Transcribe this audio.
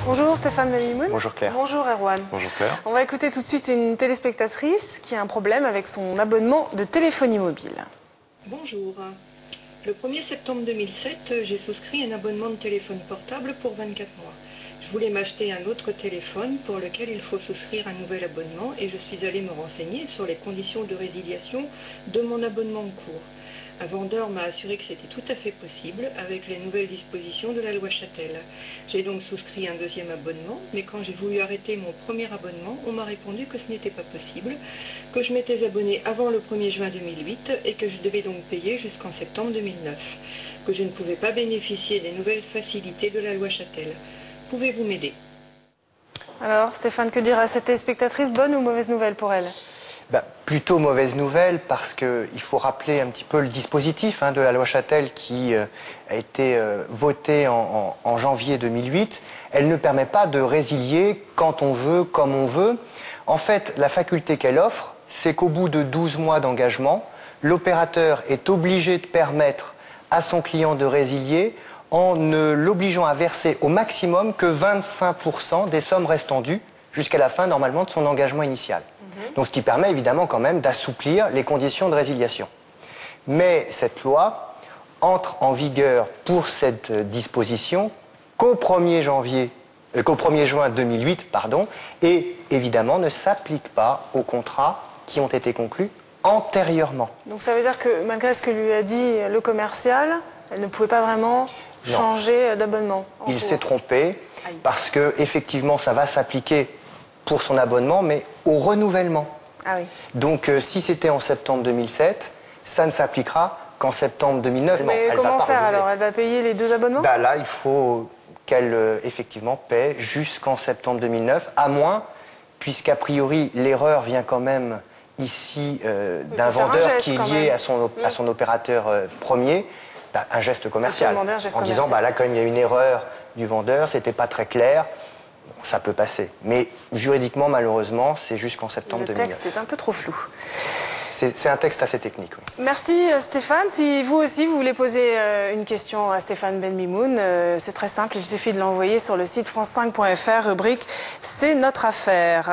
Bonjour Stéphane Benmimoun. Bonjour Claire. Bonjour Erwan. Bonjour Claire. On va écouter tout de suite une téléspectatrice qui a un problème avec son abonnement de téléphonie mobile. Bonjour. Le 1er septembre 2007, j'ai souscrit un abonnement de téléphone portable pour 24 mois. Je voulais m'acheter un autre téléphone pour lequel il faut souscrire un nouvel abonnement et je suis allée me renseigner sur les conditions de résiliation de mon abonnement en cours. Un vendeur m'a assuré que c'était tout à fait possible avec les nouvelles dispositions de la loi Châtel. J'ai donc souscrit un deuxième abonnement, mais quand j'ai voulu arrêter mon premier abonnement, on m'a répondu que ce n'était pas possible, que je m'étais abonnée avant le 1er juin 2008 et que je devais donc payer jusqu'en septembre 2009, que je ne pouvais pas bénéficier des nouvelles facilités de la loi Châtel. Pouvez-vous m'aider? Alors Stéphane, que dira cette téléspectatrice? Bonne ou mauvaise nouvelle pour elle? Plutôt mauvaise nouvelle parce qu'il faut rappeler un petit peu le dispositif de la loi Châtel qui a été votée en janvier 2008. Elle ne permet pas de résilier quand on veut, comme on veut. En fait, la faculté qu'elle offre, c'est qu'au bout de 12 mois d'engagement, l'opérateur est obligé de permettre à son client de résilier en ne l'obligeant à verser au maximum que 25% des sommes restant dues jusqu'à la fin, normalement, de son engagement initial. Donc, ce qui permet évidemment quand même d'assouplir les conditions de résiliation. Mais cette loi entre en vigueur pour cette disposition qu'au 1er juin 2008, et évidemment ne s'applique pas aux contrats qui ont été conclus antérieurement. Donc ça veut dire que malgré ce que lui a dit le commercial, elle ne pouvait pas vraiment changer d'abonnement. Il s'est trompé parce que effectivement ça va s'appliquer pour son abonnement, mais au renouvellement. Ah oui. Donc si c'était en septembre 2007, ça ne s'appliquera qu'en septembre 2009. Mais comment faire alors? Elle va payer les deux abonnements? Là, il faut qu'elle effectivement paie jusqu'en septembre 2009, à moins, puisqu'a priori l'erreur vient quand même ici d'un vendeur qui est lié à son opérateur premier, un geste commercial. En disant, là quand même il y a une erreur du vendeur, c'était pas très clair. Ça peut passer. Mais juridiquement, malheureusement, c'est jusqu'en septembre 2009. Le texte est un peu trop flou. C'est un texte assez technique, oui. Merci Stéphane. Si vous aussi, vous voulez poser une question à Stéphane Benmimoun, c'est très simple. Il suffit de l'envoyer sur le site france5.fr, rubrique « C'est notre affaire ».